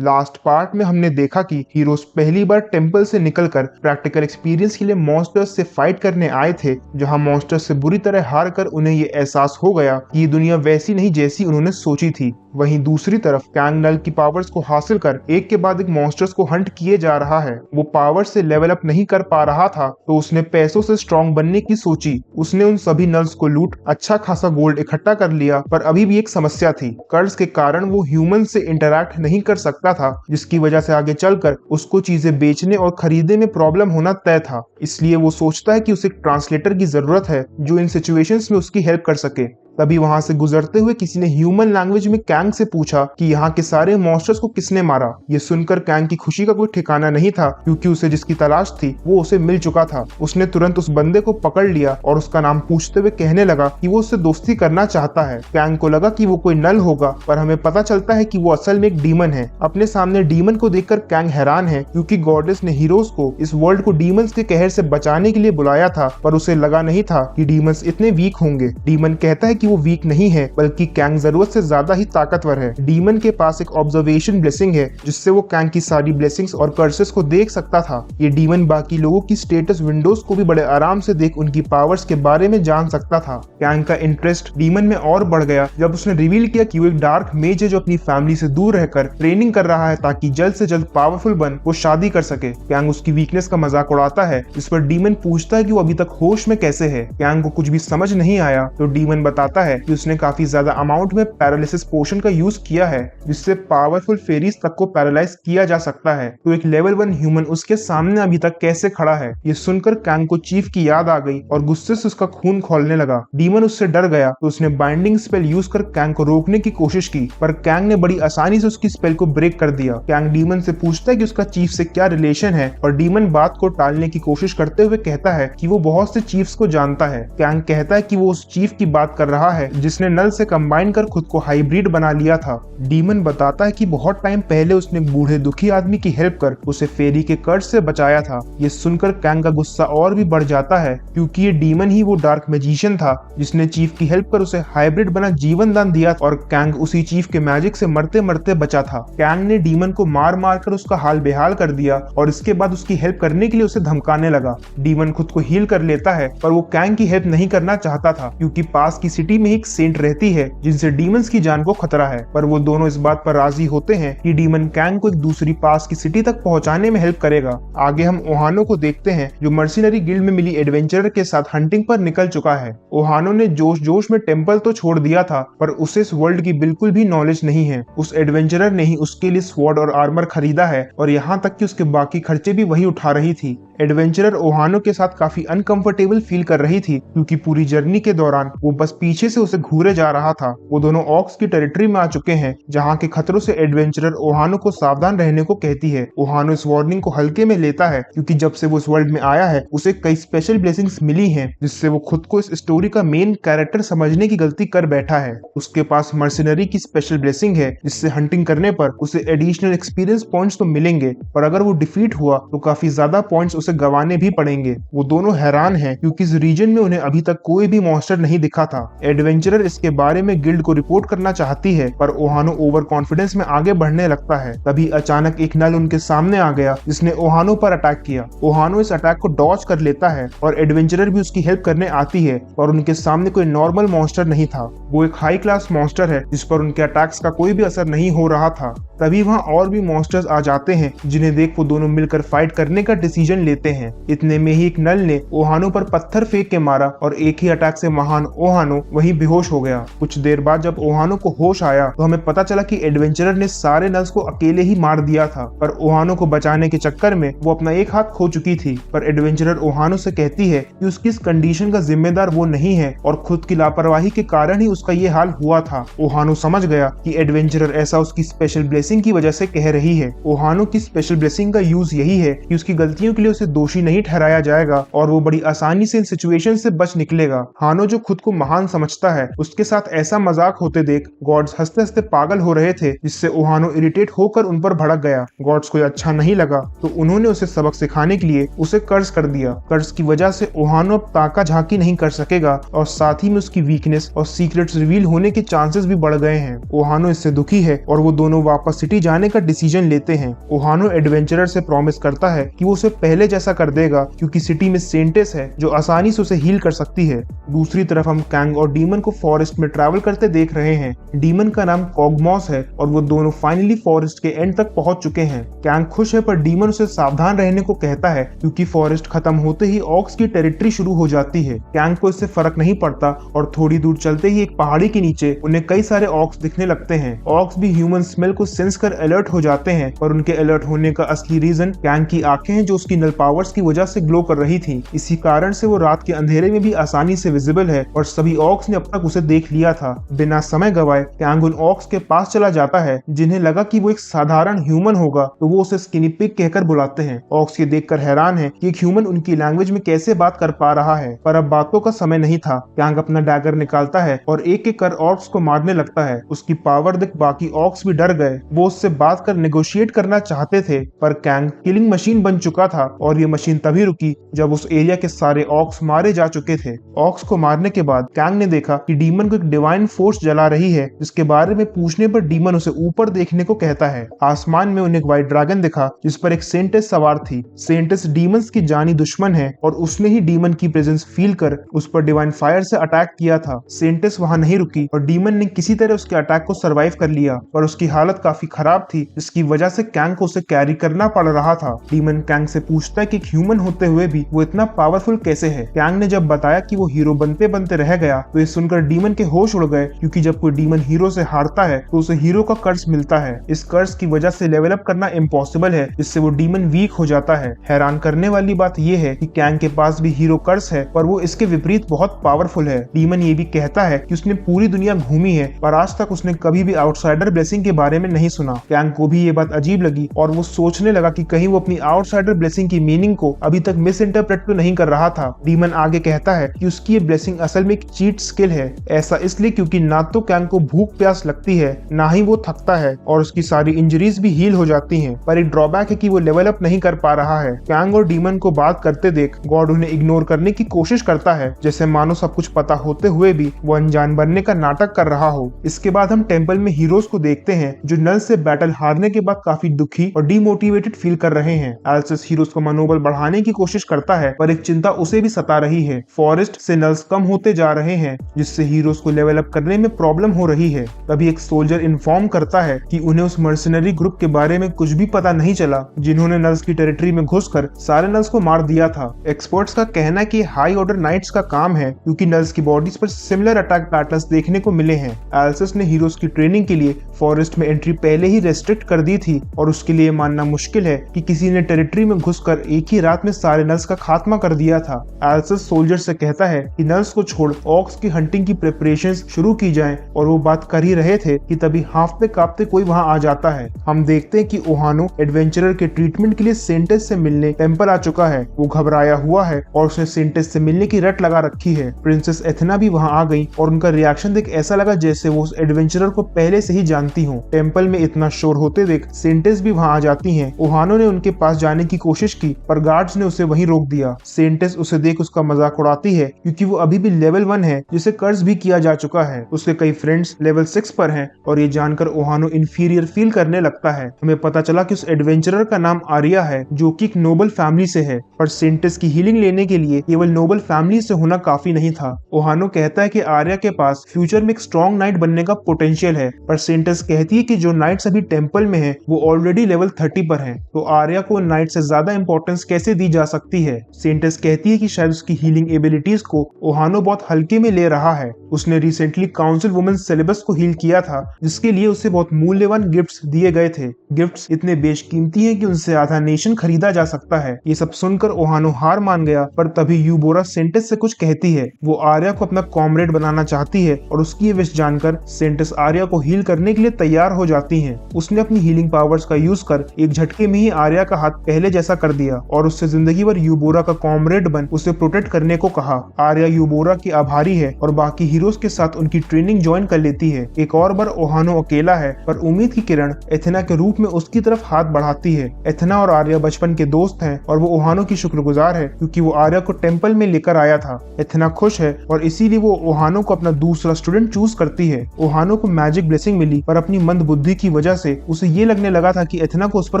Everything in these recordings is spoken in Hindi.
लास्ट पार्ट में हमने देखा कि हीरोज पहली बार टेम्पल से निकलकर प्रैक्टिकल एक्सपीरियंस के लिए मॉन्स्टर्स से फाइट करने आए थे, जहां मॉन्स्टर्स से बुरी तरह हार कर उन्हें ये एहसास हो गया कि ये दुनिया वैसी नहीं जैसी उन्होंने सोची थी। वहीं दूसरी तरफ कैंग नल की पावर्स को हासिल कर एक के बाद एक मॉन्स्टर्स को हंट किए जा रहा है। वो पावर से लेवल अप नहीं कर पा रहा था, तो उसने पैसों से स्ट्रॉन्ग बनने की सोची। उसने उन सभी नल्स को लूट अच्छा खासा गोल्ड इकट्ठा कर लिया, पर अभी भी एक समस्या थी। कर्ज के कारण वो ह्यूमन से इंटरैक्ट नहीं कर सकता था, जिसकी वजह से आगे चलकर उसको चीजें बेचने और खरीदने में प्रॉब्लम होना तय था। इसलिए वो सोचता है कि उसे एक ट्रांसलेटर की जरूरत है जो इन सिचुएशंस में उसकी हेल्प कर सके। तभी वहां से गुजरते हुए किसी ने ह्यूमन लैंग्वेज में कैंग से पूछा कि यहाँ के सारे मॉन्स्टर्स को किसने मारा। ये सुनकर कैंग की खुशी का कोई ठिकाना नहीं था, क्योंकि उसे जिसकी तलाश थी वो उसे मिल चुका था। उसने तुरंत उस बंदे को पकड़ लिया और उसका नाम पूछते हुए कहने लगा कि वो उससे दोस्ती करना चाहता है। कैंग को लगा कि वो कोई नल होगा, पर हमें पता चलता है कि वो असल में एक डीमन है। अपने सामने डीमन को देखकर कैंग हैरान है, क्योंकि गॉडेस ने हीरोज को इस वर्ल्ड को डीमंस के कहर से बचाने के लिए बुलाया था, पर उसे लगा नहीं था कि डीमंस इतने वीक होंगे। डीमन कहता है कि वो वीक नहीं है, बल्कि कैंग जरूरत से ज्यादा ही ताकतवर है। डीमन के पास एक ऑब्जर्वेशन ब्लेसिंग है, जिससे वो कैंग की सारी ब्लेसिंग्स और कर्सेस को देख सकता था। ये डीमन बाकी लोगों की स्टेटस विंडोज को भी बड़े आराम से देख उनकी पावर्स के बारे में जान सकता था। कैंग का इंटरेस्ट डीमन में और बढ़ गया जब उसने रिवील किया कि वो एक डार्क मेज है जो अपनी फैमिली से दूर रहकर ट्रेनिंग कर रहा है ताकि जल्द से जल्द पावरफुल बन वो शादी कर सके। कैंग उसकी वीकनेस का मजाक उड़ाता है, जिस पर डीमन पूछता है कि वो अभी तक होश में कैसे है। कैंग को कुछ भी समझ नहीं आया, तो डीमन बताता है कि उसने काफी ज्यादा अमाउंट में पैरालिसिस पोशन का यूज किया है, जिससे पावरफुल फेरीज तक को पैरालाइज किया जा सकता है। तो एक लेवल 1 ह्यूमन उसके सामने अभी तक कैसे खड़ा है। ये सुनकर कैंग को चीफ की याद आ गई और गुस्से से उसका खून खौलने लगा। डीमन उससे डर गया, तो उसने बाइंडिंग स्पेल यूज कर कैंग को रोकने की कोशिश की, पर कैंग ने बड़ी आसानी से उसकी स्पेल को ब्रेक कर दिया। कैंग डीमन से पूछता है कि उसका चीफ से क्या रिलेशन है, और डीमन बात को टालने की कोशिश करते हुए कहता है कि वो बहुत से चीफ्स को जानता है। कैंग कहता है कि वो उस चीफ की बात कर रहा है जिसने नल से कंबाइन कर खुद को हाइब्रिड बना लिया था। डीमन बताता है कि बहुत टाइम पहले उसने बूढ़े दुखी आदमी की हेल्प कर उसे फेरी के कर्ज से बचाया था। ये सुनकर कैंग का गुस्सा और भी बढ़ जाता है, क्योंकि ये डीमन ही वो डार्क मैजिशियन था जिसने चीफ की हेल्प कर उसे हाइब्रिड बना जीवन दान दिया, और कैंग उसी चीफ के मैजिक से मरते मरते बचा था। कैंग ने डीमन को मार मार कर उसका हाल बेहाल कर दिया और इसके बाद उसकी हेल्प करने के लिए उसे धमकाने लगा। डीमन खुद को हील कर लेता है, पर वो कैंग की हेल्प नहीं करना चाहता था, क्योंकि पास की सिटी में एक सेंट रहती है जिनसे डीमंस की जान को खतरा है। पर वो दोनों इस बात पर राजी होते हैं कि डीमन कैंग को एक दूसरी पास की सिटी तक पहुंचाने में हेल्प करेगा। आगे हम ओहानो को देखते हैं, जो मर्सिनरी गिल्ड में मिली एडवेंचरर के साथ हंटिंग पर निकल चुका है। ओहानो ने जोश जोश में टेम्पल तो छोड़ दिया था, पर उसे इस वर्ल्ड की बिल्कुल भी नॉलेज नहीं है। उस एडवेंचरर ने ही उसके लिए स्वॉर्ड और आर्मर खरीदा है, और यहाँ तक कि उसके बाकी खर्चे भी वही उठा रही थी। एडवेंचरर ओहानो के साथ काफी अनकंफर्टेबल फील कर रही थी, क्योंकि पूरी जर्नी के दौरान वो बस पीछे से उसे घूरे जा रहा था। वो दोनों ऑक्स की टेरिटरी में आ चुके हैं, जहाँ के खतरों से एडवेंचरर ओहानो को सावधान रहने को कहती है। ओहानो इस वार्निंग को हल्के में लेता है, क्योंकि जब से वो इस वर्ल्ड में आया है उसे कई स्पेशल ब्लेसिंग्स मिली हैं, जिससे वो खुद को इस स्टोरी का मेन कैरेक्टर समझने की गलती कर बैठा है। उसके पास मर्सिनरी की स्पेशल ब्लेसिंग है, जिससे हंटिंग करने पर उसे एडिशनल एक्सपीरियंस पॉइंट्स तो मिलेंगे, पर अगर वो डिफीट हुआ तो काफी ज्यादा पॉइंट्स उसे गंवाने भी पड़ेंगे। वो दोनों हैरान हैं, क्योंकि इस रीजन में उन्हें अभी तक कोई भी मॉन्स्टर नहीं दिखा था। एडवेंचरर इसके बारे में गिल्ड को रिपोर्ट करना चाहती है, पर ओहानो ओवर कॉन्फिडेंस में आगे बढ़ने लगता है। तभी अचानक एक नल उनके सामने आ गया, जिसने ओहानो पर अटैक किया। ओहानो इस अटैक को डॉज कर लेता है, और एडवेंचरर भी उसकी हेल्प करने आती है, और उनके सामने कोई नॉर्मल मॉन्स्टर नहीं था। वो एक हाई क्लास मॉन्स्टर है, जिस पर उनके अटैक्स का कोई भी असर नहीं हो रहा था। तभी वहाँ और भी मॉन्स्टर्स आ जाते हैं, जिन्हें देख वो दोनों मिलकर फाइट करने का डिसीजन लेते हैं। इतने में ही एक नल ने ओहानो पर पत्थर फेंक के मारा, और एक ही अटैक से महान ओहानो वहीं बेहोश हो गया। कुछ देर बाद जब ओहानो को होश आया, तो हमें पता चला कि एडवेंचरर ने सारे नल्स को अकेले ही मार दिया था, पर ओहानो को बचाने के चक्कर में वो अपना एक हाथ खो चुकी थी। पर एडवेंचरर ओहानो से कहती है कि उसकी इस कंडीशन का जिम्मेदार वो नहीं है, और खुद की लापरवाही के कारण ही उसका ये हाल हुआ था। ओहानो समझ गया कि एडवेंचरर ऐसा उसकी स्पेशल ब्लेसिंग की वजह से कह रही है। ओहानो की स्पेशल ब्लेसिंग का यूज यही है कि उसकी गलतियों के लिए उसे दोषी नहीं ठहराया जाएगा, और वो बड़ी आसानी से इन सिचुएशन से बच निकलेगा। हानो जो खुद को महान समझता है, उसके साथ ऐसा मजाक होते देख गॉड्स हंसते हंसते पागल हो रहे थे, जिससे ओहानो इरिटेट होकर उन पर भड़क गया। गॉड्स को अच्छा नहीं लगा, तो उन्होंने उसे सबक सिखाने के लिए उसे कर्ज कर दिया। कर्ज की वजह से ओहानो अब ताका झांकी नहीं कर सकेगा, और साथ ही में उसकी वीकनेस और सीक्रेट्स रिवील होने के चांसेस भी बढ़ गए हैं। ओहानो इससे दुखी है, और वो दोनों वापस सिटी जाने का डिसीजन लेते हैं। ओहानो एडवेंचरर से प्रॉमिस करता है कि वो उसे पहले जैसा कर देगा क्योंकि सिटी में सेंटेस है जो आसानी से उसे हील कर सकती है। दूसरी तरफ हम कैंग और डीमन को फॉरेस्ट में ट्रैवल करते देख रहे हैं। डीमन का नाम कॉगमॉस है और वो दोनों फाइनली फॉरेस्ट के एंड तक पहुंच चुके हैं। कैंग खुश है पर डीमन उसे सावधान रहने को कहता है क्योंकि फॉरेस्ट खत्म होते ही ऑक्स की टेरिटरी शुरू हो जाती है। कैंग को इससे फर्क नहीं पड़ता और थोड़ी दूर चलते ही एक पहाड़ी के नीचे उन्हें कई सारे ऑक्स दिखने लगते हैं। ऑक्स भी ह्यूमन स्मेल को सेंस कर अलर्ट हो जाते हैं और उनके अलर्ट होने का असली रीजन कैंग की आंखें हैं जो उसकी नल पावर्स की वजह से ग्लो कर रही थी। इसी कारण से वो रात के अंधेरे में भी आसानी से विजिबल है और सभी ऑक्स ने अब तक उसे देख लिया था। बिना समय गवाए कैंग उन ऑक्स के पास चला जाता है जिन्हें लगा कि वो एक साधारण ह्यूमन होगा तो वो उसे स्किनी पिग कहकर बुलाते हैं। ऑक्स ये देखकर हैरान है कि एक ह्यूमन उनकी लैंग्वेज में कैसे बात कर पा रहा है, पर अब बातों का समय नहीं था। कैंग अपना डैगर निकालता है और एक एक कर ऑक्स को मारने लगता है। उसकी पावर देख बाकी ऑक्स भी डर गए। वो उससे बात कर नेगोशिएट करना चाहते थे पर कैंग किलिंग मशीन बन चुका था और ये मशीन तभी रुकी जब उस एरिया के सारे ऑक्स मारे जा चुके थे। ऑक्स को मारने के बाद कैंग ने देखा कि डीमन को एक डिवाइन फोर्स जला रही है जिसके बारे में पूछने पर डीमन उसे ऊपर देखने को कहता है। आसमान में उन्हें एक व्हाइट ड्रैगन दिखा जिस पर एक सेंटेस सवार थी। सेंटेस डीमंस की जानी दुश्मन है और उसने ही डीमन की प्रेजेंस फील कर उस पर डिवाइन फायर से अटैक किया था। सेंटेस वहां नहीं रुकी और डीमन ने किसी तरह उसके अटैक को सर्वाइव कर लिया पर उसकी हालत काफी खराब थी जिसकी वजह से कैंग को उसे कैरी करना पड़ रहा था। डीमन कैंग से पूछता है कि ह्यूमन होते हुए भी वो इतना पावरफुल कैसे है। कैंग ने जब बताया कि वो हीरो बनते बनते रह गया तो ये सुनकर डीमन के होश उड़ गए क्योंकि जब कोई डीमन हीरो से हारता है तो उसे हीरो का कर्स मिलता है। इस कर्स की वजह से लेवल अप करना इम्पॉसिबल है जिससे वो डीमन वीक हो जाता है। हैरान करने वाली बात यह है कि कैंग के पास भी हीरो कर्स है पर वो इसके विपरीत बहुत पावरफुल है। डीमन ये भी कहता है कि उसने पूरी दुनिया घूमी है पर आज तक उसने कभी भी आउटसाइडर ब्लेसिंग के बारे में नहीं सुना। कैंग को भी ये बात अजीब लगी और वो सोचने लगा कि कहीं वो अपनी आउटसाइडर ब्लेसिंग की मीनिंग को अभी तक मिस इंटरप्रेट तो नहीं कर रहा था। डीमन आगे कहता है कि उसकी ये ब्लेसिंग असल में एक चीट स्किल है। ऐसा इसलिए क्योंकि ना तो कैंग को भूख प्यास लगती है ना ही वो थकता है और उसकी सारी इंजरीज भी हील हो जाती हैं। पर एक ड्रॉबैक है कि वो लेवल अप नहीं कर पा रहा है। कैंग और डीमन को बात करते देख गॉड उन्हें इग्नोर करने की कोशिश करता है जैसे मानो सब कुछ पता होते हुए भी वो अनजान बनने का नाटक कर रहा हो। इसके बाद हम टेंपल में हीरोज को देखते हैं जो नल से बैटल हारने के बाद काफी दुखी और डीमोटिवेटेड फील कर रहे हैं। एल्सिस हीरोज को मनोबल बढ़ाने की कोशिश करता है पर एक चिंता उसे भी सता रही है। फॉरेस्ट से नल्स कम होते जा रहे हैं जिससे हीरोज को लेवल अप करने में प्रॉब्लम हो रही है। तभी एक सोल्जर इन्फॉर्म करता है कि उन्हें उस मर्सनरी ग्रुप के बारे में कुछ भी पता नहीं चला जिन्होंने नल्स की टेरिटरी में घुसकर सारे नल्स को मार दिया था। एक्सपर्ट्स का कहना है कि हाई ऑर्डर नाइट्स का काम है क्योंकि नल्स की बॉडीज पर सिमिलर अटैक पैटर्न्स देखने को मिले हैं। एल्सिस ने हीरोज की ट्रेनिंग के लिए फॉरेस्ट में एंट्री पहले ही रेस्ट्रिक्ट कर दी थी और उसके लिए मानना मुश्किल है कि किसी ने टेरिटरी में घुसकर एक ही रात में सारे नल्स का खात्मा कर दिया था। एल्सिस सोल्जर से कहता है कि नल्स को छोड़ ऑक्स की हंटिंग की प्रिपरेशंस शुरू की जाएं और वो बात कर ही रहे थे कि तभी हांफते कांपते कोई वहां आ जाता है। हम देखते हैं कि ओहानो एडवेंचरर के ट्रीटमेंट के लिए सेंटेस से मिलने टेंपल आ चुका है। वो घबराया हुआ है और उसने सेंटेस से मिलने की रट लगा रखी है। प्रिंसेस एथना भी वहां आ गई और उनका रिएक्शन देख ऐसा लगा जैसे वो उस एडवेंचरर को पहले से ही जानती हो। टेंपल में इतना शोर होते देख सेंटेस भी वहां आ जाती हैं। ओहानो ने उनके पास जाने की कोशिश की पर गार्ड्स ने उसे वहीं रोक दिया। सेंटेस उसे देख उसका मजाक उड़ाती है क्योंकि वो अभी भी लेवल 1 है जिसे कर्ज भी किया जा चुका है। उसके कई फ्रेंड्स लेवल 6 पर हैं और ये जानकर ओहानो इंफीरियर फील करने लगता है। हमें पता चला कि उस एडवेंचरर का नाम आर्या है जो कि एक नोबल फैमिली से है पर सेंटेस की हीलिंग लेने के लिए केवल नोबल फैमिली से होना काफी नहीं था। ओहानो कहता है कि आर्या के पास फ्यूचर में एक स्ट्रॉन्ग नाइट बनने का पोटेंशियल है पर सेंटेस कहती है कि जो नाइट्स अभी टेंपल में है वो ऑलरेडी लेवल 30 पर हैं, तो आर्या को नाइट से ज्यादा इंपॉर्टेंस कैसे दी जा सकती है। सेंटेस कहती है कि शायद उसकी हीलिंग एबिलिटीज को ओहानो बहुत हल्के में ले रहा है। उसने रिसेंटली काउंसिल वुमेन सिलेबस को हील किया था जिसके लिए उसे बहुत मूल्यवान गिफ्ट्स दिए गए थे। गिफ्ट्स इतने बेशकीमती हैं कि उनसे आधा नेशन खरीदा जा सकता है। ये सब सुनकर ओहानो हार मान गया पर तभी यूबोरा सेंटेस से कुछ कहती है। वो आर्या को अपना कॉमरेड बनाना चाहती है और उसकी ये विश जानकर सेंटेस आर्या को हील करने के लिए तैयार हो जाती है। उसने अपनी हीलिंग पावर्स का यूज कर एक झटके में ही आर्या का हाथ पहले जैसा कर दिया और उससे जिंदगी भर यूबोरा का कॉमरेड बन उसे प्रोटेक्ट करने को कहा। आर्या यूबोरा की आभारी है और बाकी हीरोज के साथ उनकी ट्रेनिंग ज्वाइन कर लेती है। एक और बार ओहानो अकेला है पर उम्मीद की किरण एथना के रूप में उसकी तरफ हाथ बढ़ाती है। एथना और आर्या बचपन के दोस्त हैं और वो ओहानो की शुक्रगुजार है क्योंकि वो आर्या को टेंपल में लेकर आया था। एथना खुश है और इसीलिए वो ओहानो को अपना दूसरा स्टूडेंट चूज करती है। ओहानो को मैजिक ब्लेसिंग मिली पर अपनी मंद बुद्धि की वजह से उसे ये लगने लगा था कि एथेना को उस पर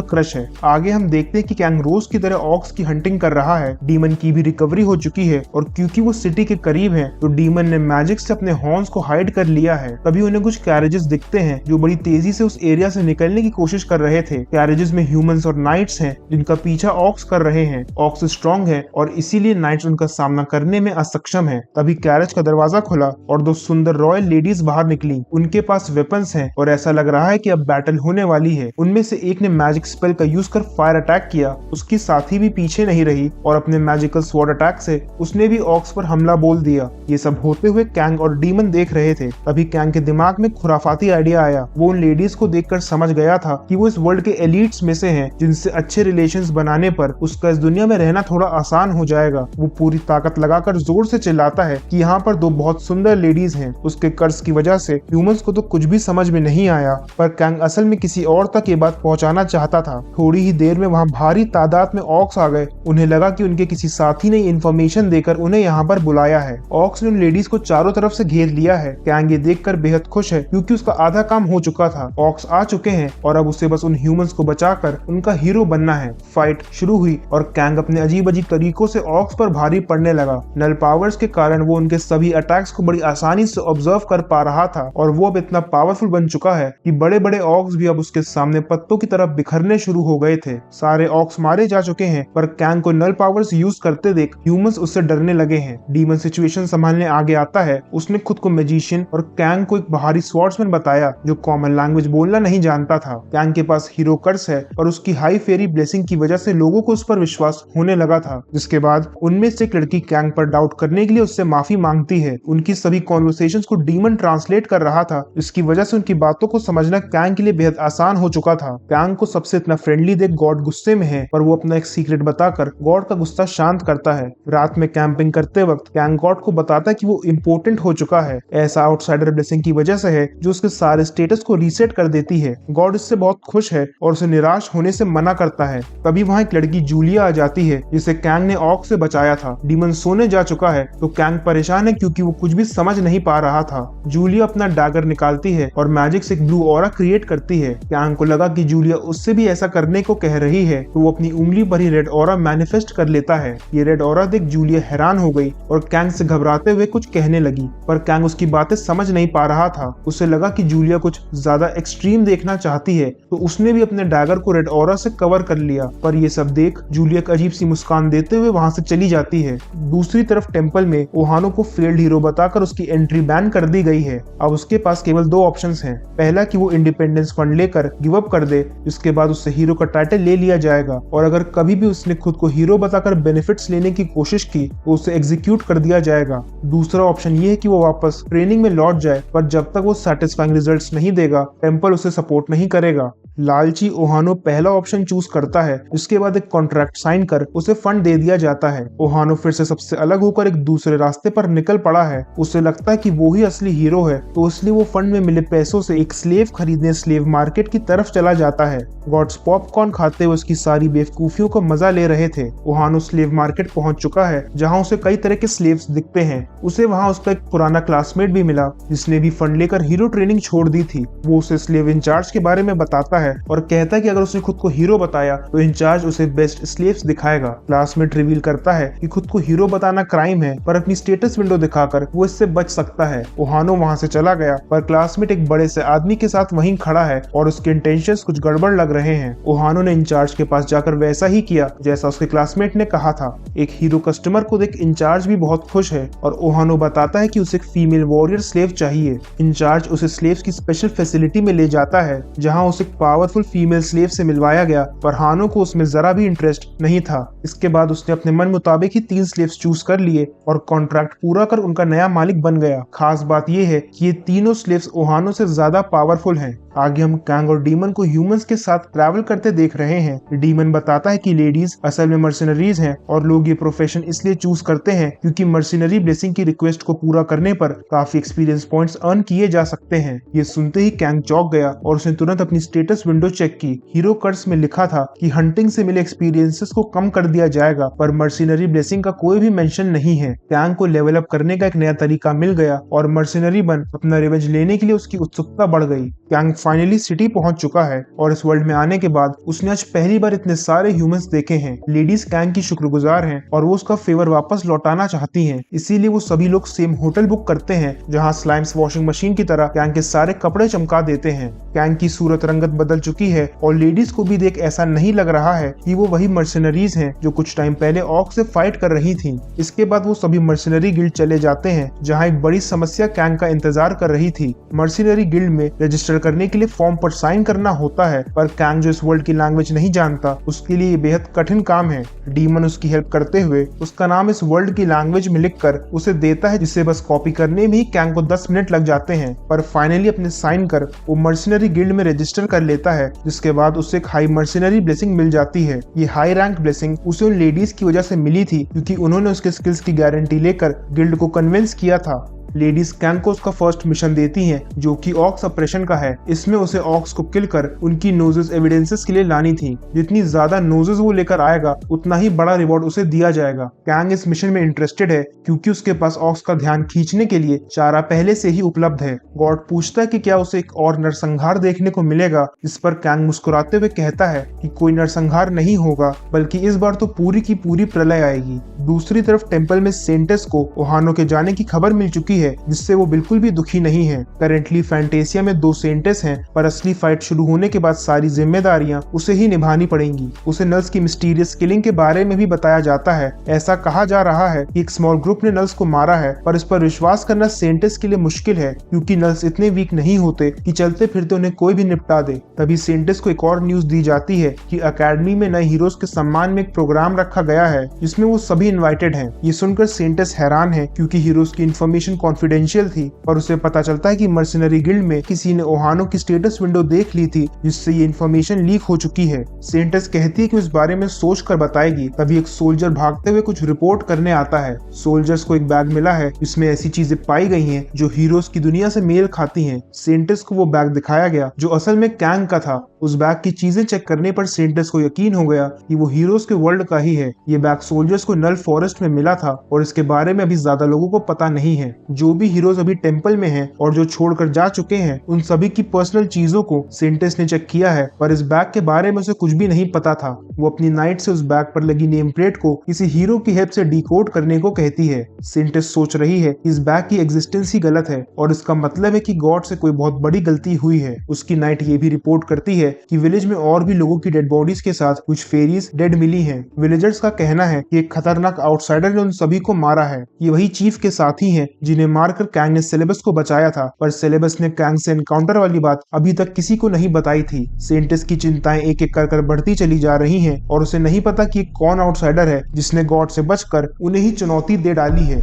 क्रश है। आगे हम देखते हैं कि कैंग रोज की तरह ऑक्स की हंटिंग कर रहा है। डीमन की भी रिकवरी हो चुकी है और क्योंकि वो सिटी के करीब है तो डीमन ने मैजिक से अपने हॉर्न्स को हाइड कर लिया है। तभी उन्हें कुछ कैरेजेस दिखते हैं जो बड़ी तेजी से उस एरिया से निकलने की कोशिश कर रहे थे। कैरेजेस में ह्यूमंस और नाइट्स हैं जिनका पीछा ऑक्स कर रहे हैं। ऑक्स स्ट्रॉन्ग है और इसीलिए नाइट्स उनका सामना करने में असक्षम है। तभी कैरेज का दरवाजा खुला और दो सुंदर रॉयल लेडीज बाहर निकली। उनके पास वेपन्स हैं और ऐसा लग रहा है कि अब बैटल होने वाली है। उनमें से एक ने मैजिक स्पेल का यूज कर फायर अटैक किया। उसकी साथी भी पीछे नहीं रही और अपने मैजिकल स्वॉर्ड अटैक से उसने भी ऑक्स पर हमला बोल दिया। ये सब होते हुए कैंग और डीमन देख रहे थे। तभी कैंग के दिमाग में खुराफाती आइडिया आया। वो उन लेडीज को देखकर समझ गया था कि वो इस वर्ल्ड के एलिट्स में से हैं जिनसे अच्छे रिलेशंस बनाने पर उसका इस दुनिया में रहना थोड़ा आसान हो जाएगा। वो पूरी ताकत लगाकर जोर से चिल्लाता है कि यहाँ पर दो बहुत सुंदर लेडीज हैं। उसके कर्ज की वजह से ह्यूमंस को तो कुछ भी समझ में नहीं आया, पर कैंग असल में किसी और तक ये बात पहुंचाना चाहता था। थोड़ी ही देर में वहाँ भारी तादाद में ऑक्स आ गए। उन्हें लगा कि उनके किसी साथी ने इन्फॉर्मेशन देकर उन्हें यहाँ पर बुलाया है। ऑक्स ने उन लेडीज को चारों तरफ से घेर लिया है। कैंग ये देखकर बेहद खुश है क्योंकि उसका आधा काम हो चुका था। ऑक्स आ चुके हैं और अब उसे बस उन ह्यूमंस को बचाकर उनका हीरो बनना है। फाइट शुरू हुई और कैंग अपने अजीब अजीब तरीकों से ऑक्स पर भारी पड़ने लगा। नल पावर्स के कारण वो उनके सभी अटैक्स को बड़ी आसानी से ऑब्जर्व कर पा रहा था और वो अब इतना पावरफुल बन चुका है कि बड़े बड़े ऑक्स भी अब उसके सामने पत्तों की तरफ बिखरने शुरू हो गए थे। सारे ऑक्स मारे जा चुके हैं पर कैंग को नल पावर्स यूज करते देख ह्यूमंस उससे डरने लगे हैं। डीमन सिचुएशन संभालने आगे आता है। उसने खुद को मैजिशियन और कैंग को एक बाहरी स्वॉर्ड्समैन बताया जो कॉमन लैंग्वेज बोलना नहीं जानता था। कैंग के पास हीरो कर्स है और उसकी हाई फेरी ब्लेसिंग की वजह से लोगों को उस पर विश्वास होने लगा था। जिसके बाद उनमें से एक लड़की कैंग पर डाउट करने के लिए उससे माफी मांगती है। उनकी सभी कॉन्वर्सेशंस को डीमन ट्रांसलेट कर रहा था, जिसकी वजह से उनकी बातों को समझना कैंग के लिए बेहद आसान हो चुका था। कैंग को सबसे इतना फ्रेंडली देख गॉड गुस्से में है पर वो अपना एक सीक्रेट बताकर गॉड का गुस्सा शांत करता है। रात में कैंपिंग करते वक्त कैंग गॉड को बताता है कि वो इम्पोर्टेंट हो चुका है। ऐसा आउटसाइडर ब्लेसिंग की वजह से है जो उसके सारे स्टेटस को रीसेट कर देती है। गॉड इससे बहुत खुश है और उसे निराश होने से मना करता है। तभी वहाँ एक लड़की जूलिया आ जाती है जिसे कैंग ने ऑक्स से बचाया था। डीमन सोने जा चुका है तो कैंग परेशान है क्योंकि वो कुछ भी समझ नहीं पा रहा था। जूलिया अपना डैगर निकालती है और मैजिक से एक ब्लू ऑरा क्रिएट करती है। कैंग को लगा कि जूलिया उससे भी ऐसा करने को कह रही है तो वो अपनी उंगली पर ही रेड ऑरा मैनिफेस्ट कर लेता है। ये रेड ऑरा देख जूलिया हैरान हो गई और कैंग से घबराते हुए कुछ कहने लगी पर कैंग उसकी बातें समझ नहीं पा रहा था। उसे लगा कि जूलिया कुछ ज्यादा एक्सट्रीम देखना चाहती है तो उसने भी अपने डैगर को रेड ऑरा से कवर कर लिया। पर ये सब देख जूलिया एक अजीब सी मुस्कान देते हुए वहां से चली जाती है। दूसरी तरफ टेम्पल में ओहानो को फेल्ड हीरो बताकर उसकी एंट्री बैन कर दी गई है। अब उसके पास केवल दो ऑप्शंस हैं। पहला कि वो इंडिपेंडेंस फंड लेकर गिव अप कर दे, जिसके बाद उससे हीरो का टाइटल ले लिया जाएगा और अगर कभी भी उसने खुद को हीरो बताकर बेनिफिट्स लेने की कोशिश की तो उसे एग्जीक्यूट कर दिया जाएगा। दूसरा ऑप्शन ये है कि वो वापस ट्रेनिंग में लौट जाए पर जब तक वो सैटिस्फाइंग रिजल्ट्स नहीं देगा टेम्पल उसे सपोर्ट नहीं करेगा। लालची ओहानो पहला ऑप्शन चूज करता है, जिसके बाद एक कॉन्ट्रैक्ट साइन कर उसे फंड दे दिया जाता है। ओहानो फिर से सबसे अलग होकर एक दूसरे रास्ते पर निकल पड़ा है। उसे लगता है कि वो ही असली हीरो है तो इसलिए वो फंड में मिले पैसों से एक स्लेव खरीदने स्लेव मार्केट की तरफ चला जाता है। गॉड्स पॉपकॉर्न खाते हुए उसकी सारी बेवकूफियों का मजा ले रहे थे। ओहानो स्लेव मार्केट पहुंच चुका है जहां उसे कई तरह के स्लेव्स दिखते हैं। उसे वहां उसका एक पुराना क्लासमेट भी मिला जिसने भी फंड लेकर हीरो ट्रेनिंग छोड़ दी थी। वो उसे स्लेव इंचार्ज के बारे में बताता है और कहता है कि अगर उसने खुद को हीरो बताया तो इंचार्ज उसे बेस्ट स्लेव्स दिखाएगा। क्लासमेट रिवील करता है कि खुद को हीरो बताना क्राइम है पर अपनी स्टेटस विंडो दिखाकर वो इससे बच सकता है। ओहानो वहां से चला गया पर क्लासमेट एक बड़े से आदमी के साथ वहीं खड़ा है और उसके इंटेंशंस कुछ गड़बड़ लग रहे हैं। ओहानो ने इंचार्ज के पास जाकर वैसा ही किया जैसा उसके क्लासमेट ने कहा था। एक हीरो कस्टमर को देख इंचार्ज भी बहुत खुश है और ओहानो बताता है कि उसे एक फीमेल वॉरियर स्लेव चाहिए। इंचार्ज उसे स्लेव्स की स्पेशल फैसिलिटी में ले जाता है जहां उसे एक पावरफुल फीमेल स्लेव से मिलवाया गया पर हानो को उसमें जरा भी इंटरेस्ट नहीं था। इसके बाद उसने अपने मन मुताबिक ही 3 स्लेव्स चूज कर लिए और कॉन्ट्रैक्ट पूरा कर उनका नया मालिक बन गया। खास बात यह है कि ये तीनों स्लेव्स ओहानो से ज्यादा पावरफुल हैं। आगे हम कैंग और डीमन को ह्यूमंस के साथ साथ ट्रैवल करते देख रहे हैं। डीमन बताता है कि लेडीज असल में मर्सिनरीज हैं और लोग ये प्रोफेशन इसलिए चूज करते हैं क्योंकि मर्सिनरी ब्लेसिंग की रिक्वेस्ट को पूरा करने पर काफी एक्सपीरियंस पॉइंट्स अर्न किए जा सकते हैं। ये सुनते ही कैंग चौंक गया और उसने तुरंत अपनी स्टेटस विंडो चेक की। हीरो कर्स में लिखा था कि हंटिंग से मिले एक्सपीरियंसेस को कम कर दिया जाएगा, पर मर्सिनरी ब्लेसिंग का कोई भी मेंशन नहीं है। कैंग को लेवल अप करने का एक नया तरीका मिल गया और मर्सिनरी बन अपना रिवेंज लेने के लिए उसकी उत्सुकता बढ़ गई। कैंग फाइनली सिटी पहुंच चुका है और इस वर्ल्ड में आने के बाद उसने आज पहली बार इतने सारे ह्यूमंस देखे हैं। लेडीज कैंग की शुक्रगुजार हैं और वो उसका फेवर वापस लौटाना चाहती हैं, इसीलिए वो सभी लोग सेम होटल बुक करते हैं जहां स्लाइम्स वॉशिंग मशीन की तरह कैंग के सारे कपड़े चमका देते हैं। कैंग की सूरत रंगत बदल चुकी है और लेडीज को भी देख ऐसा नहीं लग रहा है कि वो वही मर्सिनरीज हैं जो कुछ टाइम पहले ऑर्क से फाइट कर रही थीं। इसके बाद वो सभी मर्सिनरी गिल्ड चले जाते हैं जहां एक बड़ी समस्या कैंग का इंतजार कर रही थी। मर्सिनरी गिल्ड में रजिस्टर करने के लिए फॉर्म पर साइन करना होता है, पर कैंग जो इस वर्ल्ड की लैंग्वेज नहीं जानता उसके लिए बेहद कठिन काम है। डीमन उसकी हेल्प करते हुए उसका नाम इस वर्ल्ड की लैंग्वेज में लिखकर उसे देता है, जिसे बस कॉपी करने में ही कैंग को 10 मिनट लग जाते हैं। पर फाइनली अपने साइन कर वो मर्सिनरी गिल्ड में रजिस्टर कर लेता है, जिसके बाद उसे एक हाई मर्सिनरी ब्लेसिंग मिल जाती है। ये हाई रैंक ब्लेसिंग उसे उन लेडीज की वजह से मिली थी क्योंकि उन्होंने उसके स्किल्स की गारंटी लेकर गिल्ड को कन्विंस किया था। लेडीज कैंग को उसका फर्स्ट मिशन देती हैं जो कि ऑक्स ऑपरेशन का है। इसमें उसे ऑक्स को किल कर उनकी नोजेस एविडेंसेस के लिए लानी थी। जितनी ज्यादा नोजेस वो लेकर आएगा उतना ही बड़ा रिवॉर्ड उसे दिया जाएगा। कैंग इस मिशन में इंटरेस्टेड है क्योंकि उसके पास ऑक्स का ध्यान खींचने के लिए चारा पहले से ही उपलब्ध है। गॉड पूछता है कि क्या उसे एक और नरसंहार देखने को मिलेगा, जिस पर कैंग मुस्कुराते हुए कहता है कि कोई नरसंहार नहीं होगा, बल्कि इस बार तो पूरी की पूरी प्रलय आएगी। दूसरी तरफ टेम्पल में सेंटेस को ओहानो के जाने की खबर मिल चुकी है, जिससे वो बिल्कुल भी दुखी नहीं है। करेंटली फैंटेसिया में 2 सेंटेस हैं, पर असली फाइट शुरू होने के बाद सारी जिम्मेदारियां उसे ही निभानी पड़ेंगी। उसे नल्स की मिस्टीरियस किलिंग के बारे में भी बताया जाता है। ऐसा कहा जा रहा है कि एक स्मॉल ग्रुप ने नल्स को मारा है, पर इस पर विश्वास करना सेंटेस के लिए मुश्किल है क्योंकि नल्स इतने वीक नहीं होते कि चलते फिरते उन्हें कोई भी निपटा दे। तभी सेंटेस को एक और न्यूज दी जाती है कि अकेडमी में नए हीरोज के सम्मान में एक प्रोग्राम रखा गया है जिसमें वो सभी इन्वाइटेड हैं। ये सुनकर सेंटेस हैरान है क्योंकि हीरोज की इन्फॉर्मेशन कॉन्फिडेंशियल थी, और उसे पता चलता है कि मर्सिनरी गिल्ड में किसी ने ओहानो की स्टेटस विंडो देख ली थी जिससे ये इन्फॉर्मेशन लीक हो चुकी है। सेंटेस कहती है कि उस बारे में सोच कर बताएगी। तभी एक सोल्जर भागते हुए कुछ रिपोर्ट करने आता है। सोल्जर्स को एक बैग मिला है जिसमें ऐसी चीजें पाई गई हैं जो हीरोज की दुनिया से मेल खाती हैं। सेंटेस को वो बैग दिखाया गया जो असल में कैंग का था। उस बैग की चीजें चेक करने पर सेंटेस को यकीन हो गया कि वो हीरोज के वर्ल्ड का ही है। ये बैग सोल्जर्स को नल फॉरेस्ट में मिला था और इसके बारे में अभी ज्यादा लोगों को पता नहीं है। जो भी हीरोज अभी टेम्पल में हैं और जो छोड़कर जा चुके हैं, उन सभी की पर्सनल चीजों को सेंटेस ने चेक किया है, पर इस बैग के बारे में उसे कुछ भी नहीं पता था। वो अपनी नाइट से उस बैग पर लगी नेम प्लेट को किसी हीरो की हेल्प से डिकोड करने को कहती है। सेंटेस सोच रही है इस बैग की एग्जिस्टेंस ही गलत है और इसका मतलब है कि गॉड से कोई बहुत बड़ी गलती हुई है। उसकी नाइट ये भी रिपोर्ट करती है कि विलेज में और भी लोगों की डेड बॉडीज के साथ कुछ फेरीज डेड मिली हैं। विलेजर्स का कहना है कि एक खतरनाक आउटसाइडर ने उन सभी को मारा है। ये वही चीफ के साथी हैं जिन्हें मारकर कैंग ने सेलेबस को बचाया था, पर सेलेबस ने कैंग से एनकाउंटर वाली बात अभी तक किसी को नहीं बताई थी। सेंटेस की चिंताएं एक एक कर बढ़ती चली जा रही हैं और उसे नहीं पता कि कौन आउटसाइडर है जिसने गॉड से बचकर उन्हें ही चुनौती दे डाली है।